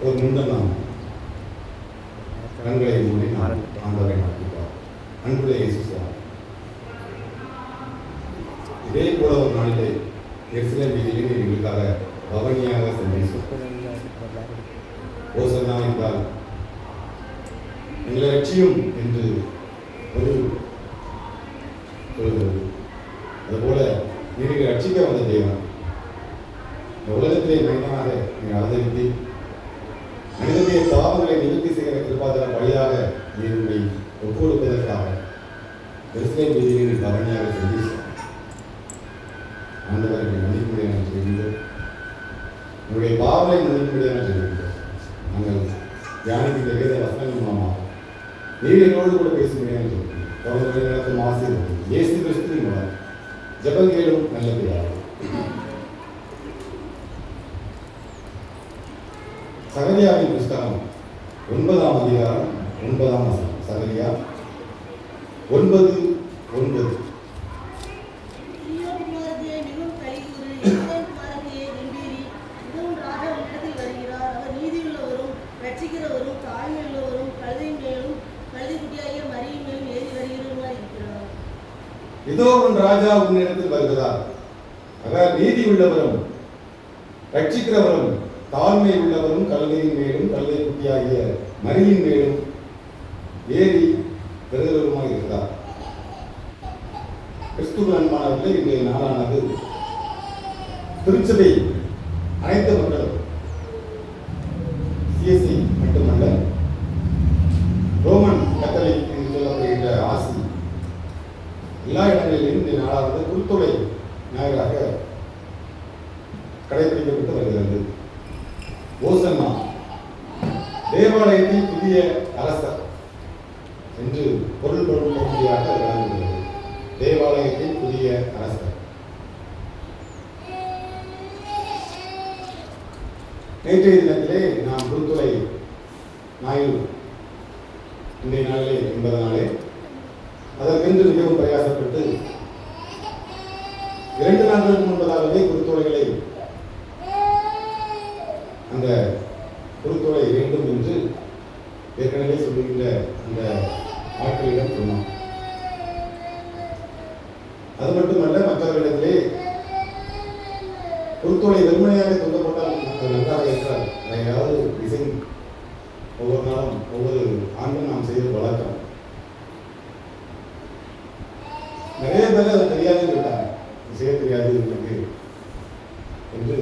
ஒரு நிமிடம் நாம் கண்களை மூடி ஆண்டவரை நடத்திப்பார். அன்புடைய இயேசு சுவாமி, இதே போல ஒரு நாளிலே எருசலேம் வீதியிலே எங்களுக்காக பவனியாக சென்று ஓசன்னா என்றால் எங்களை ரட்சியும் என்று பொருள் சொல்கிறது. அதுபோல நீங்கள் ரட்சிக்க வந்த தேவன் இந்த உலகத்திலே மனிதனாக நீங்கள் அவதரித்து மனிதனுடைய பாவங்களை நிவர்த்தி செய்கிற கிருபாதார வழியாக நீரை ஒப்பு கொடுப்பதற்காக எருசலேம் வீதியில் பவனியாக சென்று ஆண்டவர்களை மன்னிக்க முடியாமல் சொல்கின்றோம். உங்களுடைய பாவங்களை மன்னிக்க முடியாமல் சொல்கின்றோம். நாங்கள் தியானிக்கின்ற வேத வசனங்கள் மூலமாக நீர் எங்களோடு கூட பேச முடியாமல் சொல்கிறோம். தொடர்ந்து நடத்தும் ஆசீர்வாதம் இயேசு கிறிஸ்துவின் மூலம் ஜெபம் கேளும் நல்ல பிதாவே. சகரியாவின் புஸ்தகம் 9ஆம் அதிகாரம் 9ஆம் வசனம். சகரியா 9:9. இதோ உன் ராஜா உன்னிடத்தில் வருகிறார், அவர் நீதி உள்ளவரும் ரட்சிக்கிறவரும் தாழ்மை உள்ளவரும் கழுதையின் மேலும் கழுதை குட்டியாகிய மரியின் மேலும் ஏறி பெறுகிறவருமாய் இருக்கிறார். கிறிஸ்துவ அன்பானவர்களே, இன்றைய நாளானது திருச்சபை அனைத்து மக்களும் சிஎஸ்சி மட்டுமல்ல, ரோமன் கத்தோலிக் என்று சொல்லப்படுகின்ற ஆசி எல்லா இடங்களிலும் இந்த நாளானது குருத்தொலை ஞாயிறாக கடைபிடிக்கப்பட்டு வருகிறது. ஓசன்னா தேவாலயத்தில் புதிய அரசர் என்று பொருள் பகுதியாக விளங்குகிறது. தேவாலயத்தில் புதிய அரசர். நேற்றைய தினத்திலே நாம் குருத்துறை ஞாயிறு இன்றைய நாளிலே என்பதனாலே அதற்கென்று மிகவும் பிரயாசப்பட்டு 2 நாட்களுக்கு முன்பதாகவே குருத்தோலைகளை அந்த குருத்தோலை வேண்டும் என்று ஏற்கனவே சொல்லுகின்ற அந்த ஆட்களிடம் சொன்னோம். அது மட்டுமல்ல, மற்றவர்களிடத்திலே குருத்தோலை வெறுமனையாக சொல்லப்பட்டால் அது நன்றாக இருக்கிறார். அதையாவது டிசைன் ஒவ்வொரு நாளும் ஒவ்வொரு ஆண்டும் நாம் செய்வது வழக்கம். நிறைய பேர் அதை தெரியாதுன்னு சொல்லிட்டாங்க, செய்ய தெரியாது எனக்கு என்று.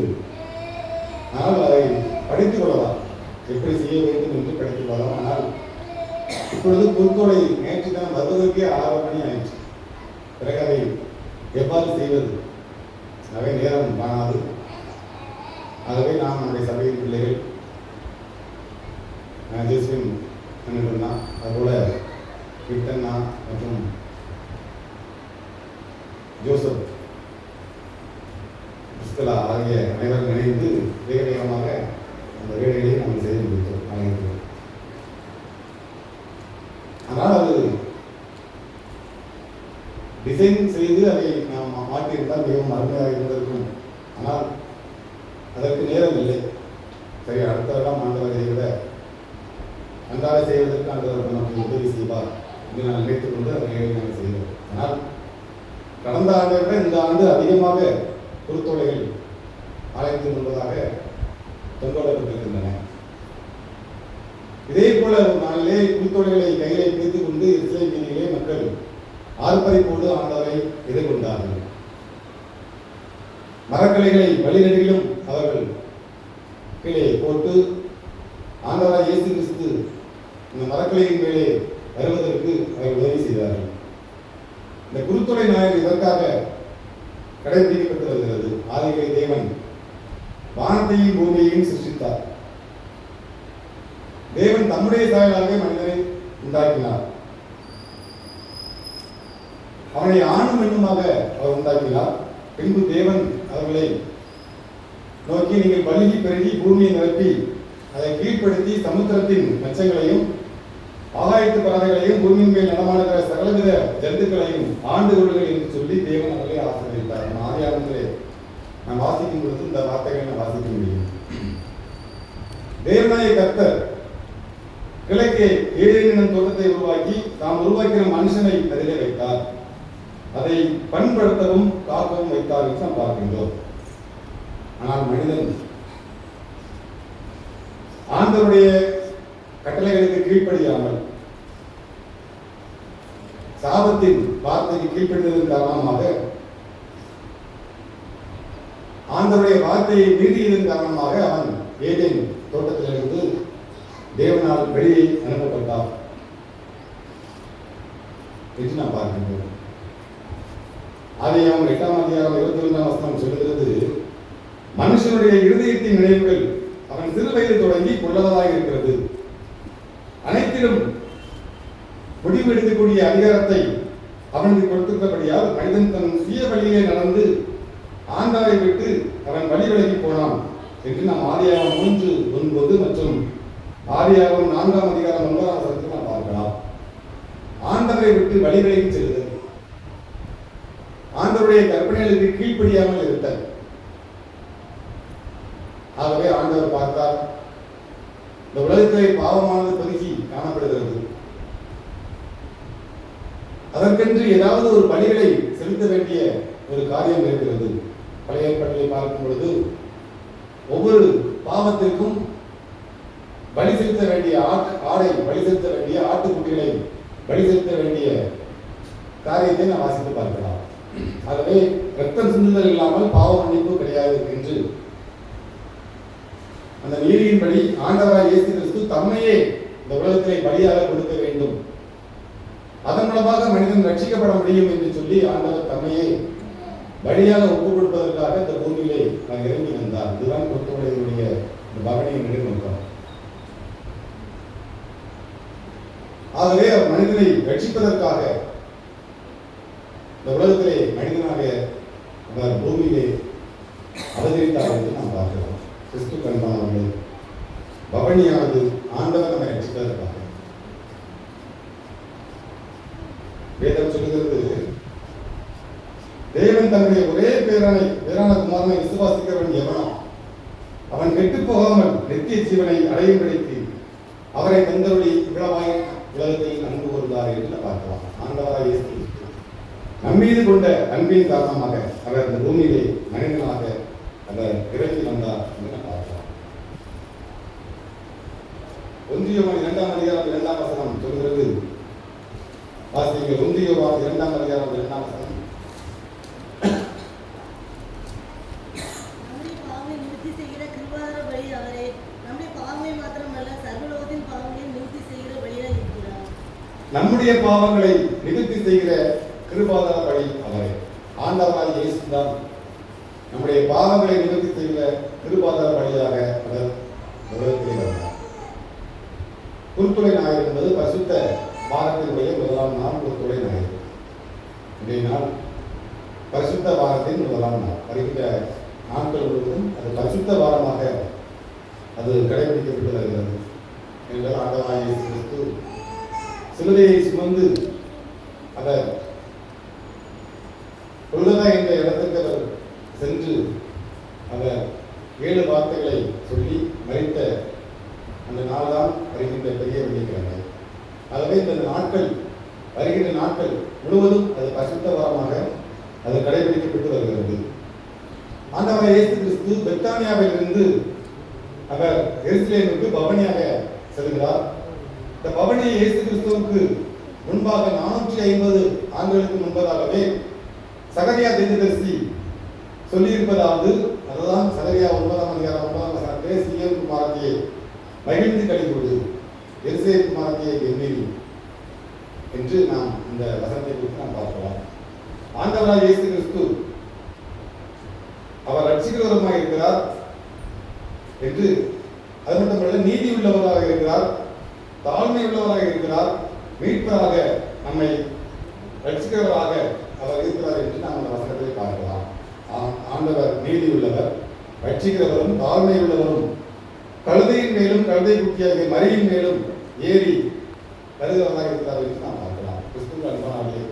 ஆனால் அதை படித்துக் கொள்ளலாம், எப்படி செய்ய வேண்டும் என்று படித்துக் கொள்ளலாம். ஆனால் இப்பொழுது குருத்தோலை நேற்று தான் வருவதற்கே 6 மணி ஆயிடுச்சு. பிறகு அதை எவ்வாறு செய்வது? அவை நேரம் காணாது. ஆகவே நாம் நம்முடைய சபையின் பிள்ளைகள் ஜெஸ்வின் அண்ணா, அதுபோல கிட்டண்ணா மற்றும் ஜோசப் புஷ்கலா ஆகிய அனைவரும் இணைந்து வேக வேகமாக அந்த வேலைகளை நாம் செய்து முடித்தோம். ஆனால் அது டிசைன் செய்து அதை நாம் மாற்றியிருந்தால் மிகவும் அருமையாக இருந்திருக்கும். ஆனால் அதற்கு நேரம் இல்லை. சரி, அடுத்தவெல்லாம் ஆண்டவரை விட நன்றாக செய்வதற்கு ஆண்டவர் நமக்கு உதவி செய்வார் என்று நான் நினைத்துக் கொண்டு அதை நாங்கள் செய்தோம். ஆனால் கடந்த ஆண்டை விட இந்த ஆண்டு அதிகமாக குருத்தோலைகள் ஆலயத்தின் முன்பதாக தொங்கோடப்பட்டிருக்கின்றன. இதே போல ஒரு நாளிலே குருத்தோலைகளை கையிலே பிடித்துக் கொண்டு எருசலேம் வீதியிலே மக்கள் ஆர்ப்பரிப்போடு ஆண்டவரை எதிர்கொண்டார்கள். மரக்கிளைகளை வழிநெடுகிலும் அவர்கள் கீழே போட்டு ஆண்டவராய் இயேசு கிறிஸ்து இந்த மரக்கிளையின் மேலே வருவதற்கு அவர்கள் உதவி செய்தார்கள். இந்த குருத்தோலை ஞாயிறு இதற்காக கடைபிடிக்கப்பட்டு வருகிறது. ஆதியிலே தேவன் வானத்தையும் பூமியையும் சிருஷ்டித்தார். தேவன் தம்முடைய சாயலாக மனிதனை உண்டாக்கினார். அவனை ஆணும் பெண்ணுமாக அவர் உண்டாக்கினார். பின்பு தேவன் அவர்களை நோக்கி, நீங்கள் பலுகி பெருகி பூமியை நிரப்பி அதை கீழ்ப்படுத்தி சமுத்திரத்தின் மச்சங்களையும் ஆகாயத்து பறவைகளையும் பூமியின் மேல் நடமாடுகிற சகலவித ஜந்துக்களையும் ஆண்டு கொள்ளுங்கள் என்று சொல்லி தேவன் அவர்களை ஆசீர்வதித்தார். ஆதியாகமத்திலே நாம் வாசிக்கும் பொழுது இந்த வார்த்தைகளை நாம் வாசிக்க முடியும். தேவனாய கர்த்தர் கிழக்கே ஏதேனும் தோட்டத்தை உருவாக்கி தாம் உருவாக்கிற மனுஷனை அதிலே வைத்தார். அதை பண்படுத்தவும் காக்கவும் வைத்தார் என்று நாம் பார்க்கின்றோம். ஆனால் மனிதன் ஆண்டவருடைய கட்டளைகளுக்கு கீழ்ப்படியாமல் சாபத்தின் வார்த்தைக்கு கீழ்ப்படிந்ததன் காரணமாக, ஆண்டவருடைய வார்த்தையை மீறியதன் காரணமாக அவன் ஏதேன் தோட்டத்திலிருந்து தேவனால் வெளியே அனுப்பப்பட்டார் என்று நாம் பார்க்கின்றோம். ஆதியாகமம் 8ஆம் அதிகாரம் 21ஆம் வசனம் சொல்லுகிறது, மனுஷனுடைய இருதயத்தின் நினைவுகள் அவன் சிறு வயது தொடங்கி கொள்ளவதாக இருக்கிறது. அனைத்திலும் முடிவு எடுக்கக்கூடிய அதிகாரத்தை அவனுக்கு கொடுத்திருந்தபடியால் மனிதன் தன் சுய வழியிலே நடந்து ஆண்டவரை விட்டு அவன் வழி விலகி போனான் என்று நாம் ஆதியாகமம் 3:9 மற்றும் ஆதியாகமம் 4ஆம் அதிகாரம் 9ஆம் வசனத்தில் நாம் பார்க்கலாம். ஆண்டவரை விட்டு வழி விலகி செல்லுதல், ஆண்டவருடைய கற்பனைகளுக்கு கீழ்ப்படியாமல் இருத்தல். ஆகவே ஆண்டவர் பார்த்தார், இந்த உலகத்திலே பாவமானது பெருகி காணப்படுகிறது. அதற்கென்று ஏதாவது ஒரு பலிகளை செலுத்த வேண்டிய ஒரு காரியம் இருக்கிறது. பழைய ஏற்பாட்டிலே பார்க்கும் பொழுது ஒவ்வொரு பாவத்திற்கும் பலி செலுத்த வேண்டிய ஆடை, பலி செலுத்த வேண்டிய ஆட்டுக்குட்டிகளை பலி செலுத்த வேண்டிய காரியத்தை நாம் வாசித்து பார்க்கலாம். ஆகவே ரத்தம் சிந்துதல் இல்லாமல் பாவ மன்னிப்பு கிடையாது என்று அந்த நீதியின்படி ஆண்டவராய் இயேசு கிறிஸ்து தம்மையே இந்த உலகத்திலே பலியாக கொடுக்க வேண்டும், அதன் மூலமாக மனிதன் ரட்சிக்கப்பட முடியும் என்று சொல்லி ஆண்டவர் தம்மையே பலியாக ஒப்புக் கொடுப்பதற்காக இந்த பூமியிலே நான் இறங்கி வந்தார். இதுதான் பொறுத்தவரையினுடைய இந்த பவனியின் நெடுநோக்கம். ஆகவே மனிதனை ரட்சிப்பதற்காக இந்த உலகத்திலே மனிதனாக அவர் பூமியிலே அவதரித்தார் என்று நாம் பார்க்கிறோம். கிறிஸ்து கண்பானவர்களே, பவனியானது ஆண்டவர் நம்மை ரட்சிப்பதற்காக. வேதம் சொல்லுகிறது, தேவன் தன்னுடைய ஒரே பேரான குமாரனை விசுவாசிக்கிறவன் எவனோ அவன் கெட்டு போகாமல் நித்திய ஜீவனை அடையும்படிக்கு அவரை தந்தருடைய விழவாய் உலகத்தில் அன்பு கொண்டார் என்று பார்க்கலாம். ஆண்டவராய் இயேசு கிறிஸ்து நம்மீது கொண்ட அன்பின் காரணமாக அவர் இந்த பூமியிலே மனிதனாக அவர் இறங்கி வந்தார் என்று பார்க்கலாம். 1 யோவான் 2ஆம் அதிகாரம் 2ஆம் வசனம் சொல்கிறது, வாசியுங்கள். 1 யோவான் 2ஆம் அதிகாரம் 2ஆம் வசனம். நம்முடைய பாவங்களை நிவர்த்தி செய்கிற கிருபாதார பலி அவரே. ஆண்டவராய் இயேசு தான் நம்முடைய பாவங்களை நிவர்த்தி செய்கிற கிருபாதார பலியாக அவர் உலகத்தில் வந்தார். குருத்துளை ஞாயிறு என்பது பரிசுத்த வாரத்தினுடைய முதலாம் நாள். குருத்துளை ஞாயிறு இன்றைய நாள் பரிசுத்த வாரத்தின் முதலாம் நாள். வருகின்ற நாட்கள் முழுவதும் அது பரிசுத்த வாரமாக அது கடைபிடிக்கப்பட்டு வருகிறது. என்றால் ஆண்டவராய் இயேசு கிறிஸ்து சிலுவையை சுமந்து அவர் கொல்கதா என்ற இடத்துக்கு அவர் சென்று அவர் 7 வார்த்தைகளை சொல்லி மரித்த அந்த நாள் தான் வருகின்ற பெரிய வெள்ளிக்கிழமை. ஆகவே இந்த நாட்கள், வருகின்ற நாட்கள் முழுவதும் அது பரிசுத்த வாரமாக அது கடைபிடிக்கப்பட்டு வருகிறது. ஆண்டவராய் இயேசு கிறிஸ்து பெத்தானியாவிலிருந்து அவர் எருசலேமுக்கு பவனியாக செல்கிறார். இந்த பவனி இயேசு கிறிஸ்துவுக்கு முன்பாக 450 ஆண்டுகளுக்கு முன்பதாகவே சகரியா தீர்க்கதரிசி சொல்லியிருப்பதாவது, அதுதான் சகரியா 9ஆம் அதிகாரம் 9ஆம் வசனத்திலே, சீயோன் குமாரத்தியை மகிழ்ந்து களிகூடு, எருசலேம் குமாரத்தியை எண்ணீர் என்று நாம் இந்த வசனத்தை குறித்து நாம் பார்க்கலாம். ஆண்டவராய் இயேசு கிறிஸ்து அவர் ரட்சிக்கிறவருமாய் இருக்கிறார் என்று, அது மட்டுமல்ல நீதி உள்ளவராக இருக்கிறார், தாழ்மை உள்ளவராக இருக்கிறார், மீட்பராக நம்மை ரட்சிக்கிறவராக அவர் இருக்கிறார் என்று நாம் அந்த வசனத்தை பார்க்கலாம். ஆண்டவர் நீதி உள்ளவர், ரட்சிக்கிறவரும், தாழ்மை உள்ளவரும், கழுதையின் மேலும் கழுதை குட்டியாகிய மரியின் மேலும் ஏறி வருகிறவராக இருக்கிறார் என்று நாம் பார்க்கலாம். கிறிஸ்துவின் அன்பானவர்களே,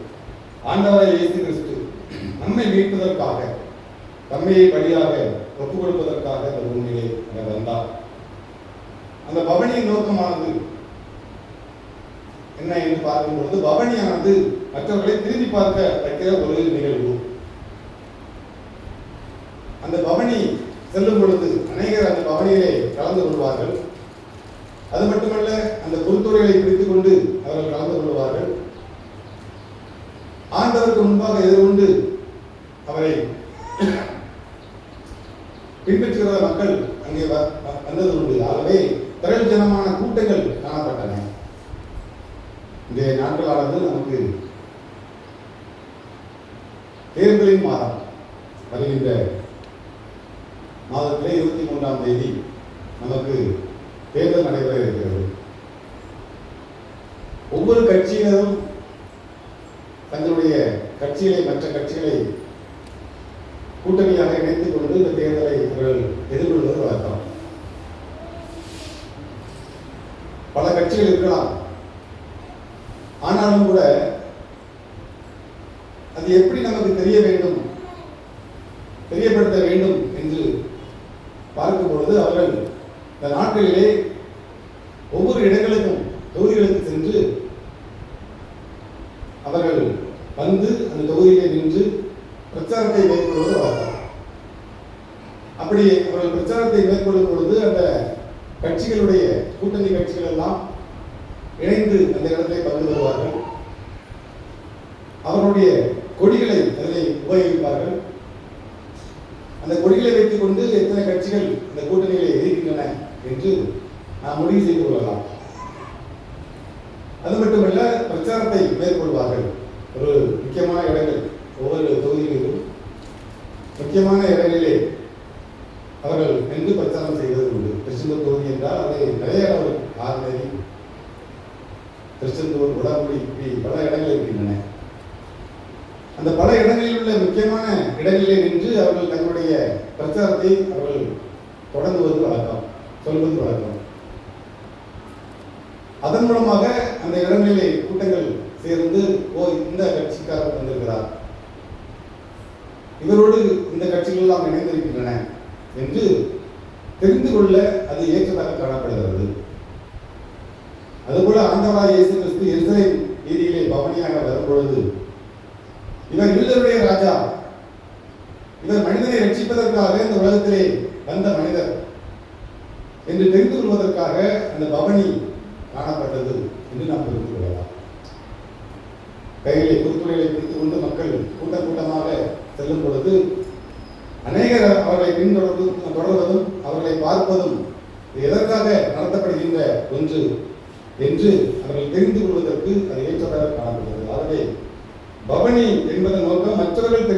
ஆண்டவராய் இயேசு கிறிஸ்து நம்மை மீட்பதற்காக, தம்மையை பலியாக ஒப்புக் கொடுப்பதற்காக இந்த பூமியிலே அவர் வந்தார். அந்த பவனியின் நோக்கமானது என்ன என்று பார்க்கும்பொழுது, பவனியானது மற்றவர்களை திரும்பி பார்க்க வைக்கிற ஒரு நிகழ்வு. அந்த பவனி செல்லும் பொழுது அநேகர் அந்த பவனியிலே கலந்து கொள்வார்கள். அது மட்டுமல்ல, அந்த குருத்துறைகளை பிடித்துக் கொண்டு அவர்கள் கலந்து கொள்வார்கள். ஆண்டவருக்கு முன்பாக எதிர்கொண்டு அவரை பின்பற்றுகிற மக்கள் அங்கே வந்தது உண்டு. ஆகவே திரள் ஜனமான கூட்டங்கள் காணப்பட்டன. இன்றைய நாட்களானது நமக்கு தேர்தலின் மாதம். வருகின்ற மாதத்திலே 23ஆம் தேதி நமக்கு தேர்தல் நடைபெற இருக்கிறது. ஒவ்வொரு கட்சியினரும் தங்களுடைய கட்சிகளை மற்ற கட்சிகளை கூட்டணியாக இணைத்துக் கொண்டு இந்த தேர்தலை அவர்கள் எதிர்கொள்வது வழக்கம். பல கட்சிகள் இருக்கலாம். ஆனாலும் கூட அது எப்படி நமக்கு தெரிய வேண்டும், தெரியப்படுத்த வேண்டும் என்று பார்க்கும் பொழுது அவர்கள் இந்த நாட்களிலே ஒவ்வொரு இடங்களுக்கும் தொகுதிகளுக்கு சென்று அவர்கள் வந்து அந்த தொகுதியிலே நின்று பிரச்சாரத்தை மேற்கொள்வது வழக்கம். அப்படி அவர்கள் பிரச்சாரத்தை மேற்கொள்ளும் பொழுது அந்த கட்சிகளுடைய கூட்டணி கட்சிகள் எல்லாம் இணைந்து அந்த இடத்தை பங்கு பெறுவார்கள். அவருடைய கொடிகளை அதில் உபயோகிப்பார்கள். அந்த கொடிகளை வைத்துக் கொண்டு எத்தனை கட்சிகள் இந்த கூட்டணிகளை எதிர்க்கின்றன என்று நாம் முடிவு செய்து கொள்ளலாம். அது மட்டுமல்ல, பிரச்சாரத்தை மேற்கொள்வார்கள். ஒரு முக்கியமான இடங்கள், ஒவ்வொரு தொகுதிகளிலும் முக்கியமான இடங்களிலே அவர்கள் நின்று பிரச்சாரம் செய்வது உண்டு. திருச்செந்தூர் தொகுதி என்றால் அதை நிறைய அளவில் ஆர்நேரி, திருச்செந்தூர், உடம்புடி, இப்படி பல இடங்கள் இருக்கின்றன. அந்த பல இடங்களில் உள்ள முக்கியமான இடங்களிலே நின்று அவர்கள் தங்களுடைய பிரச்சாரத்தை அவர்கள் தொடங்குவது வழக்கம், சொல்வது வழக்கம். அதன் மூலமாக அந்த இடங்களிலே கூட்டங்கள் சேர்ந்து, ஓ, இந்த கட்சிக்காரர் வந்திருக்கிறார், இவரோடு இந்த கட்சிகள் எல்லாம் இணைந்திருக்கின்றன என்று தெரிந்து கொள்ள அது ஏற்றதாக காணப்படுகிறது. அதுபோல ஆண்டவராய் இயேசு கிறிஸ்து எருசலேம் வீதியிலே பவனியாக வரும்பொழுது, இவர் யூதருடைய ராஜா, இவர் மனிதனை ரட்சிப்பதற்காக இந்த உலகத்திலே வந்த மனிதர் என்று தெரிந்து கொள்வதற்காக அந்த பவனி காணப்பட்டது என்று நாம் புரிந்து கொள்ளலாம். கையிலே குருத்துறைகளை பிடித்துக் கொண்டு மக்கள் கூட்டம் கூட்டமாக செல்லும் பொழுது அநேகர் அவர்களை தொடர்வதும் அவர்களை பார்ப்பதும் எதற்காக நடத்தப்படுகின்ற ஒன்று என்று அவர்கள் தெரிந்து கொள்வதற்கு அது ஏற்றதாக காணப்படுகிறது. ஆகவே பவனி என்பதன் நோக்கம் மற்றவர்கள்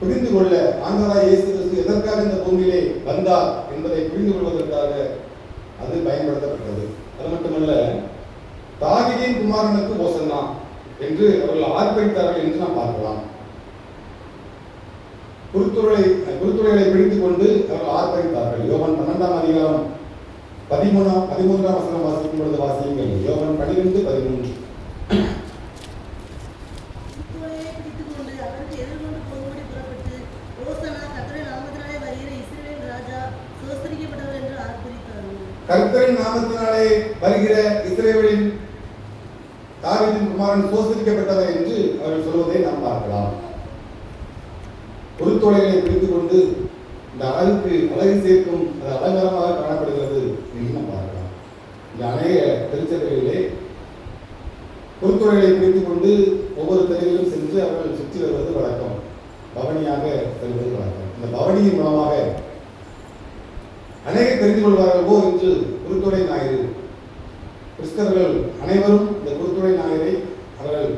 புரிந்து கொள்ள ஆண்டவராய் இயேசு கிறிஸ்து எதற்காக இந்த பூமியிலே வந்தார் என்பதை புரிந்து கொள்வதற்காக அது பயன்படுத்தப்பட்டது. அது மட்டுமல்ல, தாவீதின் குமாரனுக்கு ஓசன்னா என்று அவர்கள் ஆர்ப்பரித்தார்கள் என்று நாம் பார்க்கலாம். குருத்துறைகளை பிடித்துக் கொண்டு அவர்கள் ஆர்ப்பரித்தார்கள். யோவான் 12ஆம் அதிகாரம் 13ஆம் வசனம் வாசிக்கும் பொழுது வாசியுங்கள். யோவான் 12:13. கர்த்தரின் நாமத்தினாலே வருகிற இஸ்ரவேலின் தாவீதின் குமாரன் சோசரிக்கப்பட்டவர் என்று அவர்கள் சொல்வதை நாம் பார்க்கலாம். குருத்தோலைகளை பிடித்துக் கொண்டு இந்த அழகு சேர்க்கும் அது அலங்காரமாக காணப்படுகிறது என்று நாம் பார்க்கலாம். இந்த அநேக திருச்சபைகளிலே குருத்தோலைகளை பிடித்துக் கொண்டு ஒவ்வொரு தெருவிலும் சென்று அவர்கள் சுற்றி வருவது வழக்கம், பவனியாக செல்வது வழக்கம். இந்த பவனியின் மூலமாக அநேக தெரிந்து கொள்வார்களோ என்று குருத்துறை ஞாயிறு கிறிஸ்தவர்கள் அனைவரும் இந்த குருத்துறை ஞாயிறை அவர்கள்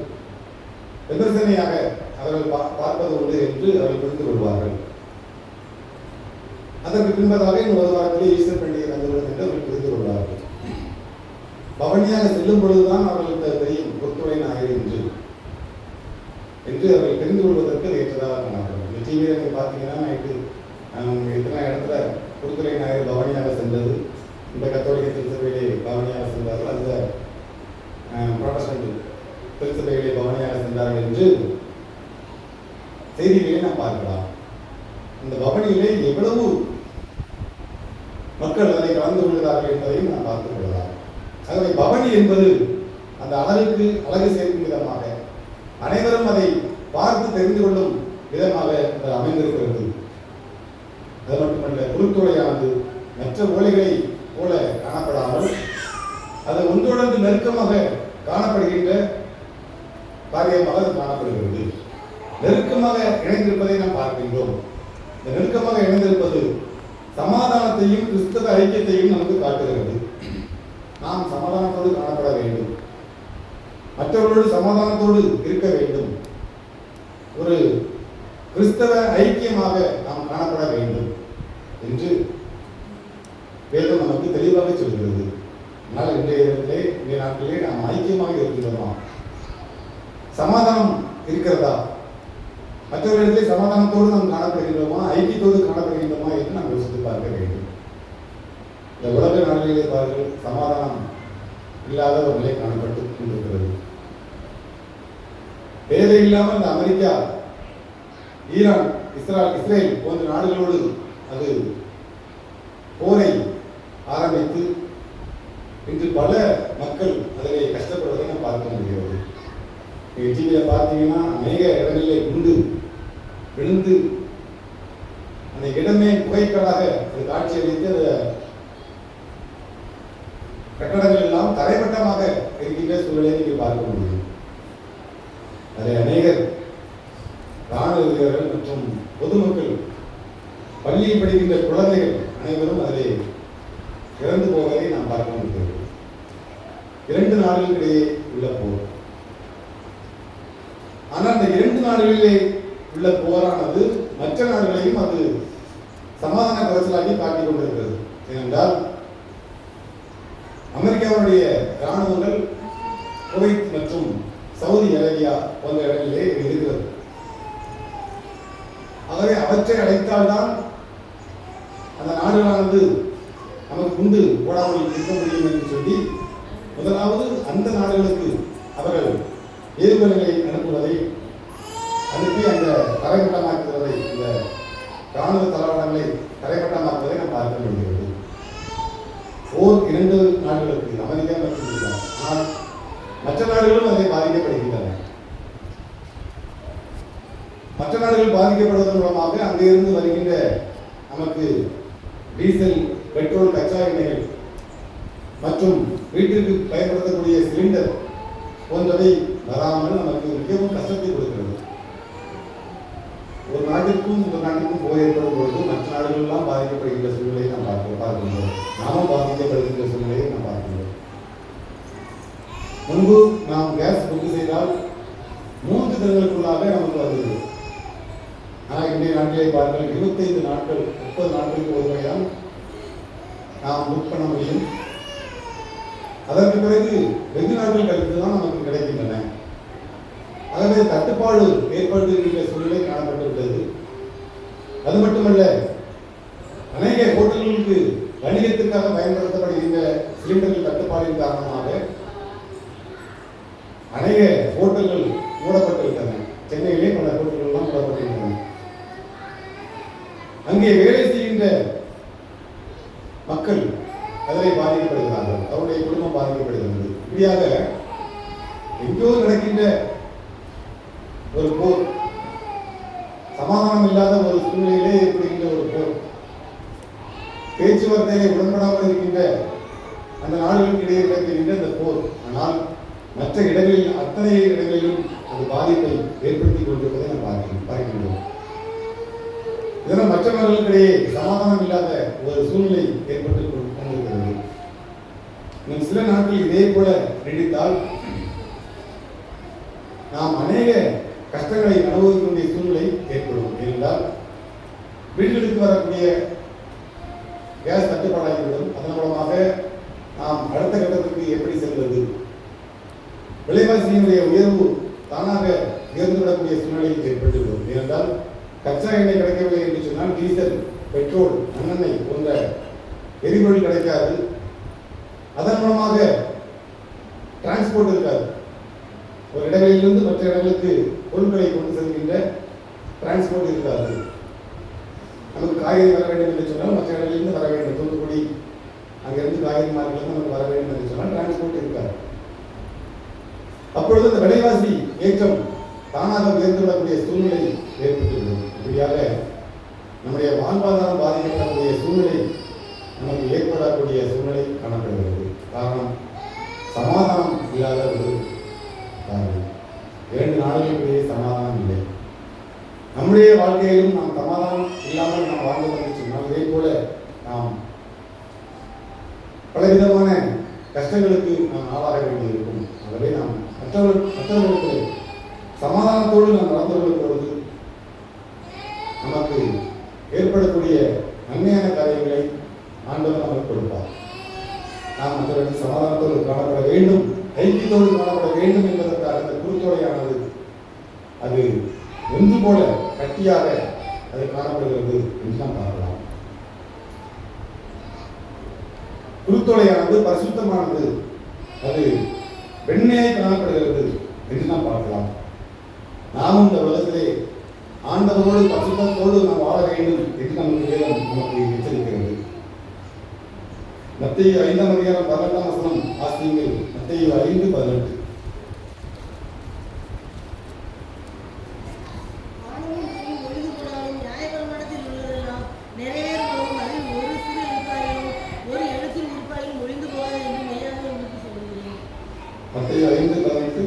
விமர்சனையாக அவர்கள் பார்ப்பது உண்டு என்று அவர்கள் புரிந்து கொள்வார்கள். அதற்கு பின்பதாக இன்னும் ஒரு வாரத்திலே ஈஸ்டர் பண்டிகை வந்துவிடும் என்று அவர்கள் புரிந்து கொள்வார்கள். பவனியாக செல்லும் பொழுதுதான் அவர்களுக்கு தெரியும் குருத்துறை ஞாயிறு என்று அவர்கள் தெரிந்து கொள்வதற்கு ஏற்றதாக காணப்படும். இந்த டிவியில் நீங்கள் பார்த்தீங்கன்னா நைட்டு எத்தனை இடத்துல குருத்துறை ஞாயிறு பவனியாக சென்றது, இந்த கத்தோலிக்க திருச்சபையிலே பவனியாக சென்றார்கள், அந்த புராட்டஸ்டன்ட் திருச்சபையிலே பவனியாக சென்றார்கள் என்று செய்திகளை நாம் பார்க்கலாம். இந்த பவனியிலே எவ்வளவு மக்கள் அதை கலந்து கொள்கிறார்கள் என்பதையும் நாம் பார்த்துக் கொள்ளலாம். ஆகவே பவனி என்பது அந்த அளவுக்கு அழகு சேர்க்கும் விதமாக, அனைவரும் அதை பார்த்து தெரிந்து கொள்ளும் விதமாக அது அமைந்திருக்கிறது. அது மட்டுமல்ல, குருத்தோலையானது மற்ற ஓலைகளை போல காணப்படாமல் அது ஒன்றோடு நெருக்கமாக காணப்படுகின்ற காரியமாக அது காணப்படுகிறது. நெருக்கமாக இணைந்திருப்பதை நாம் பார்க்கின்றோம். இந்த நெருக்கமாக இணைந்திருப்பது சமாதானத்தையும் கிறிஸ்தவ ஐக்கியத்தையும் நமக்கு காட்டுகிறது. நாம் சமாதானத்தோடு காணப்பட வேண்டும், மற்றவர்களோடு சமாதானத்தோடு இருக்க வேண்டும், ஒரு கிறிஸ்தவ ஐக்கியமாக நாம் காணப்பட வேண்டும் என்று வேதம் நமக்கு தெளிவாக சொல்கிறது. ஆனால் இன்றைய நாட்களிலே நாம் ஐக்கியமாக இருக்கின்றோமா? சமாதானம் இருக்கிறதா? மற்றவர்களிடத்திலே சமாதானத்தோடு நாம் காணப்படுகின்றோமா, ஐக்கியத்தோடு காணப்படுகின்றோமா என்று நாம் யோசித்து பார்க்க வேண்டும். இந்த உலக நாடுகளிலே பாருங்கள், சமாதானம் இல்லாத ஒரு நிலை காணப்பட்டு கொண்டிருக்கிறது. தேவையில்லாமல் இந்த அமெரிக்கா, ஈரான், இஸ்ரேல் போன்ற நாடுகளோடு அது போரை ஆரம்பித்து இன்று பல மக்கள் அதிலே கஷ்டப்படுவதை நாம் பார்க்க முடிகிறது. டிவியில் பார்த்தீங்கன்னா அநேக இடங்களிலே குண்டு விழுந்து அந்த இடமே புகைக்கடாக அது காட்சி அளித்து அந்த கட்டடங்கள் எல்லாம் தரைமட்டமாக இருக்கின்ற சூழலை நீங்கள் பார்க்க முடியும். அதில் அநேகர் ராணுவ வீரர்கள் மற்றும் பொதுமக்கள், பள்ளியில் படிக்கின்ற குழந்தைகள் அனைவரும் அதிலே இறந்து போவதை நாம் பார்க்க முடிகிறது. இரண்டு நாடுகளிடையே உள்ள போர். ஆனால் அந்த இரண்டு நாடுகளிலே உள்ள போரானது மற்ற நாடுகளையும் அது சமாதான கவசலாகி காட்டிக் கொண்டிருக்கிறது. ஏனென்றால் அமெரிக்காவுடைய இராணுவங்கள் குவைத் மற்றும் சவுதி அரேபியா போன்ற இடங்களிலே இருக்கிறது. ஆகவே அவற்றை அழைத்தால்தான் அந்த நாடுகளானது நமக்கு குண்டு போடாமல் இருக்க முடியும் என்று சொல்லி முதலாவது அந்த நாடுகளுக்கு அவர்கள் ஏவுகணைகளை அனுப்புவதை அனுப்பி அந்த தரைமட்டமாக்குவதை, இந்த ராணுவ தளவாடங்களை தரைமட்டமாக்குவதை நாம் பார்க்க முடிகிறது. போர் இரண்டு நாடுகளுக்கு, அமெரிக்கா மற்றும் ஈரான். ஆனால் மற்ற நாடுகளும் அதை பாதிக்கப்படுகின்றன. மற்ற நாடுகள் பாதிக்கப்படுவதன் மூலமாக அங்கிருந்து வருகின்ற நமக்கு டீசல், பெட்ரோல், கச்சா எண்ணெய்கள் மற்றும் வீட்டிற்கு பயன்படுத்தக்கூடிய சிலிண்டர் போன்றவை வராமல் நமக்கு மிகவும் கஷ்டத்தை கொடுக்கிறது. ஒரு நாட்டிற்கும் இந்த நாட்டிற்கும் போர் ஏற்படும் பொழுது மற்ற நாடுகள் எல்லாம் பாதிக்கப்படுகின்ற சூழ்நிலையை நாம் பார்க்கின்றோம். நாமும் பாதிக்கப்படுகின்ற சூழ்நிலையை நாம் பார்க்கின்றோம். முன்பு நாம் கேஸ் புக் செய்தால் 3 தினங்களுக்குள்ளாக நமக்கு வருகிறது. ஆனால் இன்றைய நாட்டிலே பாருங்கள், 25 நாட்கள் 30 நாட்களுக்கு ஒரு முறைதான் நாம் புக் பண்ண முடியும். அதற்கு பிறகு வெகு நாட்கள் கழித்து தான் நமக்கு கிடைக்கின்றன. ஆகவே தட்டுப்பாடு ஏற்படுகின்ற சூழ்நிலை காணப்பட்டுள்ளது. அது மட்டுமல்ல, அநேக ஹோட்டல்களுக்கு வணிகத்திற்காக பயன்படுத்தப்படுகின்ற சிலிண்டர்கள் தட்டுப்பாடின் காரணமாக அநேக ஹோட்டல்கள் மூடப்பட்டிருக்கின்றன. சென்னையிலே பல ஹோட்டல்கள் எல்லாம் மூடப்பட்டிருக்கின்றன. அங்கே வேலை செய்கின்ற மக்கள் அதில் பாதிக்கப்படுகிறார்கள், அவருடைய குடும்பம் பாதிக்கப்படுகிறது. இப்படியாக எங்கோ நடக்கின்ற ஒரு போர், சமாதானம் இல்லாத ஒரு சூழ்நிலையிலே ஏற்படுகின்ற ஒரு போர், பேச்சுவார்த்தையை உடன்படாமல் இருக்கின்ற அந்த நாடுகளுக்கு இடையே நடக்கின்ற அந்த போர். ஆனால் மற்ற இடங்களில், அத்தனை இடங்களிலும் அது பாதிப்பை ஏற்படுத்திக் கொண்டிருப்பதை நாம் பார்க்கின்றோம். இதனால் மற்ற நாடுகளுக்கிடையே சமாதானம் இல்லாத ஒரு சூழ்நிலை ஏற்பட்டு கொண்டிருக்கிறது. இன்னும் சில நாட்கள் இதே போல நீடித்தால் நாம் அநேக கஷ்டங்களை அனுபவிக்க வேண்டிய சூழ்நிலை ஏற்படும். ஏனென்றால் வீடுகளுக்கு வரக்கூடிய கேஸ் தட்டுப்பாடாகிவிடும். அதன் மூலமாக நாம் அடுத்த கட்டத்திற்கு எப்படி செல்வது, விலைவாசியினுடைய உயர்வு தானாக உயர்ந்துவிடக்கூடிய சூழ்நிலை ஏற்பட்டுவிடும். ஏனென்றால் கச்சா எண்ணெய் கிடைக்கவில்லை என்று சொன்னால் டீசல், பெட்ரோல், மண்ணெண்ணெய் போன்ற எரிபொருள் கிடைக்காது. அதன் மூலமாக டிரான்ஸ்போர்ட் இருக்காது. ஒரு இடங்களிலிருந்து மற்ற இடங்களுக்கு பொருட்களை கொண்டு செல்கின்ற டிரான்ஸ்போர்ட் இருக்காது. நமக்கு காய்கறி வர வேண்டும் என்று சொன்னால் மற்ற இடங்களிலிருந்து வர வேண்டும். தூத்துக்குடி அப்பொழுது அந்த விலைவாசி ஏற்றம் தானாக உயர்ந்துவிடக்கூடிய சூழ்நிலை ஏற்பட்டுள்ளது. இப்படியாக நம்முடைய வாழ்வாதாரம் பாதிக்கப்படக்கூடிய சூழ்நிலை நமக்கு ஏற்படக்கூடிய சூழ்நிலை காணப்படுகிறது. காரணம் சமாதானம் இல்லாத ஒரு காரணம். 2 நாடுகளுக்கிடையே சமாதானம் இல்லை. நம்முடைய வாழ்க்கையிலும் நாம் சமாதானம் இல்லாமல் நாம் வாழ்ந்து வந்து சொன்னால் இதே போல நாம் பலவிதமான கஷ்டங்களுக்கு நாம் ஆளாக வேண்டியிருக்கும். ஆகவே நாம் மற்றவர்களுக்கு சமாதானத்தோடு நாம் நடந்து கொள்ளும் பொழுது நமக்கு ஏற்படக்கூடிய நன்மையான காரியங்களை ஆண்டவர் நமக்கு கொடுப்பார். நாம் மற்றவர்கள் சமாதானத்தோடு காணப்பட வேண்டும், ஐக்கியத்தோடு காணப்பட வேண்டும் என்பதற்காக அந்த குருத்தோலையானது அது ஒன்று போல கட்டியாக அது காணப்படுகிறது என்று நாம் பார்க்கலாம். குருத்தோலையானது பரிசுத்தமானது, அது வெண்மையாய் காணப்படுகிறது என்று நாம் பார்க்கலாம். நாமும் இந்த உலகத்திலே ஆண்டவரோடு பரிசுத்தத்தோடு நாம் வாழ வேண்டும் என்று நமக்கு வேதம் நமக்கு எச்சரிக்கிறது. மத்தேயு 5ஆம் அதிகாரம் 18ஆம் வசனம் வாசியுங்கள். மத்தேயு 5:18. மத்தேயு 5:18.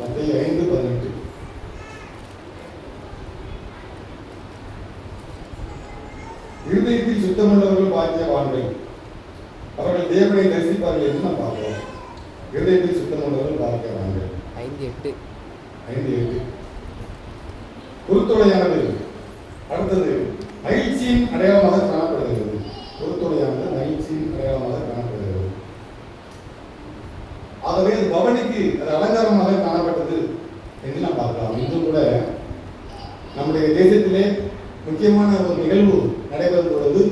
மத்தேயு 5:18. இருதயத்தில் சுத்தமுள்ளவர்கள் பாக்கியவான்கள், அவர்கள் தேவனை தரிசிப்பார்கள் என்று நாம் பார்க்கிறோம். இருதயத்தில் சுத்தமுள்ளவர்கள் பாக்கியவான்கள். 5:8. குருத்தோலையானது அடுத்தது மகிழ்ச்சியின் அடையாளமாக காணப்படுகிறது. குருத்தோலையானது மகிழ்ச்சியின் அடையாளமாக காணப்படுகிறது. ஆகவே அது பவனிக்கு அது அலங்காரமாக காணப்பட்டது என்று நாம் பார்க்கலாம். இன்றும் கூட நம்முடைய தேசத்திலே முக்கியமான ஒரு நிகழ்வு நடைபெறும் பொழுது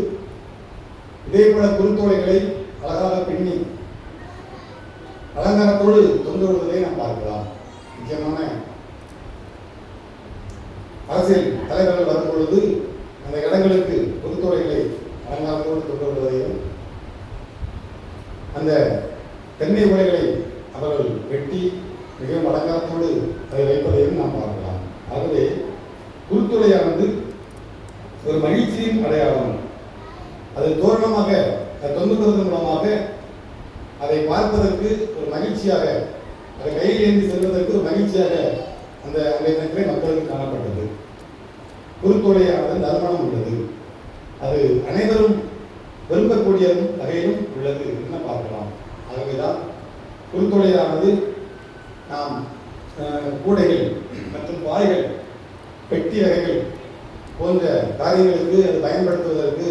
இதே போல குருத்தோலைகளை அழகாக பின்னி அலங்காரத்தோடு தொண்டு விடுவதை நாம் பார்க்கலாம். முக்கியமான அரசியல் தலைவர்கள் வரும் பொழுது அந்த இடங்களுக்கு குருத்தோலைகளை அலங்காரத்தோடு தொண்டு விடுவதையும் அந்த தென்னை உரைகளை அவர்கள் வெட்டி மிகவும் அலங்காரத்தோடு அதை வைப்பதையும் நாம் பார்க்கலாம். ஆகவே குருத்தோலையானது ஒரு மகிழ்ச்சியின் அடையாளம். அது தோரணமாக தொண்டு வருவதன் மூலமாக அதை பார்ப்பதற்கு ஒரு மகிழ்ச்சியாக, அதை கையில் ஏந்தி செல்வதற்கு ஒரு மகிழ்ச்சியாக அந்த இடத்திலே மக்களுக்கு காணப்பட்டது. குருத்தோலையானது நறுமணம் உள்ளது. அது அனைவரும் விரும்பக்கூடிய வகையிலும் உள்ளது என்று பார்க்கலாம். ஆகவேதான் குருத்தோலையானது நாம் கூடைகள் மற்றும் பாய்கள், பெட்டி வகைகள் போன்ற காரியங்களுக்கு அது பயன்படுத்துவதற்கு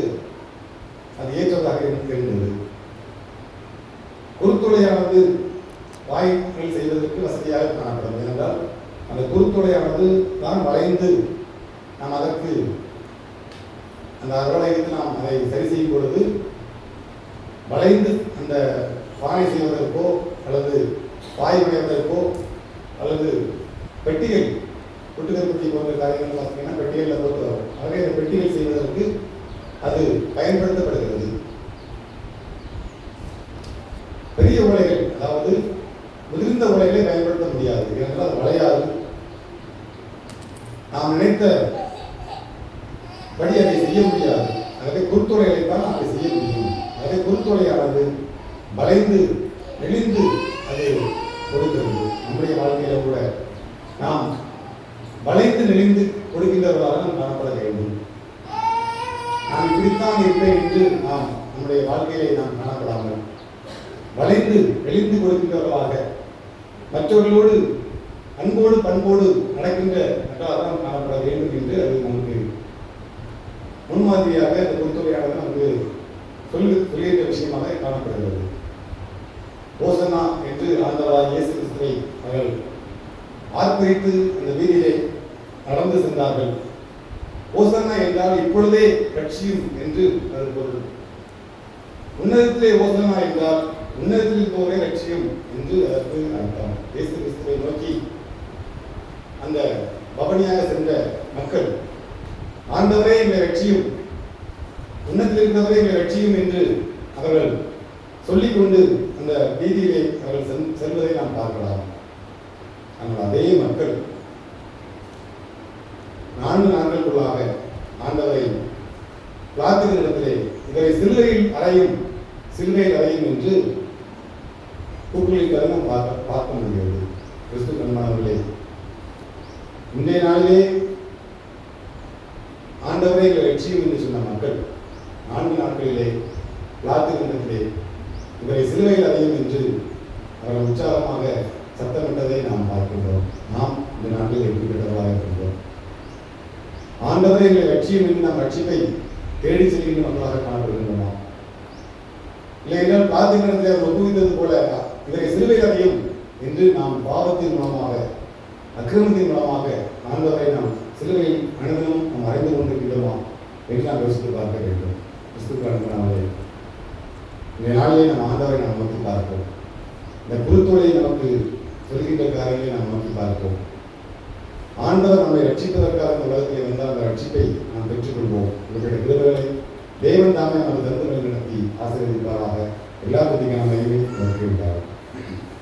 அது ஏற்றதாக இருந்தது. குருத்தோலையானது வாய்கள் செய்வதற்கு வசதியாக காணப்படும். ஏனென்றால் அந்த குருத்தோலையானது தான் வளைந்து நாம் அதற்கு அந்த அறுவடைக்கு நாம் அதை சரி செய்யும் பொழுது வளைந்து அந்த பானை செய்வதற்கோ அல்லது பாய் விளைவதற்கோ அல்லது பெட்டிகள் குட்டுகர் பெட்டி போன்ற காரியங்கள் பார்த்தீங்கன்னா பெட்டிகளில் போட்டு வரும். ஆகவே அந்த பெட்டிகள் செய்வதற்கு அது பயன்படுத்தப்படுகிறது. பெரிய உலைகள், அதாவது முதிர்ந்த உலைகளை பயன்படுத்த முடியாது. ஏனென்றால் அது வளையாது. நாம் நினைத்த படி அதை செய்ய முடியாது. ஆகவே குருத்தோலைகளை தான் அதை செய்ய முடியும். ஆகவே குருத்தோலையானது வளைந்து நெளிந்து அதை கொடுக்கிறது. நம்முடைய வாழ்க்கையில கூட நாம் வளைந்து நெளிந்து கொடுக்கின்றவர்களாக நாம் காணப்பட வேண்டும். நான் இப்படித்தான் இருப்பேன் என்று நாம் நம்முடைய வாழ்க்கையை நாம் காணப்படாமல் வளைந்து நெளிந்து கொடுக்கின்றவர்களாக மற்றவர்களோடு அன்போடு பண்போடு நடக்கின்ற மக்களாக காணப்பட வேண்டும் என்று அது நமக்கு முன்மாதிரியாக அந்த குருத்தோலையானது நமக்கு சொல்லுகின்ற விஷயமாக காணப்படுகிறது. ஓசன்னா என்று ஆண்டவராகிய இயேசு கிறிஸ்துவை அவர்கள் ஆர்ப்பரித்து அந்த வீதியிலே நடந்து சென்றார்கள். ஓசன்னா என்றால் இப்பொழுதே ரட்சியும் என்று அது பொருள். உன்னதத்திலே ஓசன்னா என்றால் உன்னதத்தில் இருப்பவரே ரட்சியும் என்று அதற்கு அர்த்தம். இயேசு கிறிஸ்துவை நோக்கி அந்த பவனியாக சென்ற மக்கள் ஆண்டவரே எங்களை ரட்சியும், உன்னத்தில் இருக்கிறவரை எங்களை ரட்சியும் என்று அவர்கள் சொல்லிக்கொண்டு அந்த வீதியிலே அவர்கள் செல்வதை நாம் பார்க்கலாம். ஆனால் அதே மக்கள் 4 நாட்களுக்குள்ளாக ஆண்டவரை பிளாத்துகிற இடத்திலே இவரை சிலுவையில் அறையும் என்று கூக்குளிக்கிறதை நாம் பார்க்க முடிகிறது. கிறிஸ்து கண்மானவர்களே, இன்றைய நாளிலே ஆண்டவரை எங்களை ரட்சியும் என்று சொன்ன மக்கள் 4 நாட்களிலே பிளாத்துகிற இடத்திலே இவரை சிலுவையில் அறையும் என்று அவர்கள் உற்சாகமாக சத்தமிட்டதை நாம் பார்க்கின்றோம். நாம் இந்த நாட்டில் எப்படிப்பட்டவர்களாக இருக்கின்றோம்? ஆண்டவரை எங்களை லட்சியம் என்று நாம் ரட்சிப்பை தேடி செல்கின்ற மக்களாக காணப்படுகின்றோமா? இல்லை என்றால் பிரார்த்தனை ஒப்புவித்தது போல இவரை சிலுவையில் அறையும் என்று நாம் பாவத்தின் மூலமாக அக்கிரமத்தின் மூலமாக ஆண்டவரை நாம் சிலுவையில் அனுதினமும் நாம் அறிந்து கொண்டிருக்கின்றோமா என்று நாம் யோசித்து பார்க்க வேண்டும். கிறிஸ்துவுக்கு அனுப்பினாலே இந்த நாளிலே நம் ஆண்டவரை நாம் நோக்கி பார்ப்போம். இந்த குருத்தோலை நமக்கு சொல்கின்ற காரியங்களை நாம் நோக்கி பார்ப்போம். ஆண்டவர் நம்மை ரட்சிப்பதற்காக இந்த உலகத்தில் வந்தால் அந்த ரட்சிப்பை நாம் பெற்றுக்கொள்வோம். இவர்களுடைய கிருபைகளை தேவன் தாமே நமது தந்தங்களை நடத்தி ஆசீர்வதிப்பாராக. எல்லா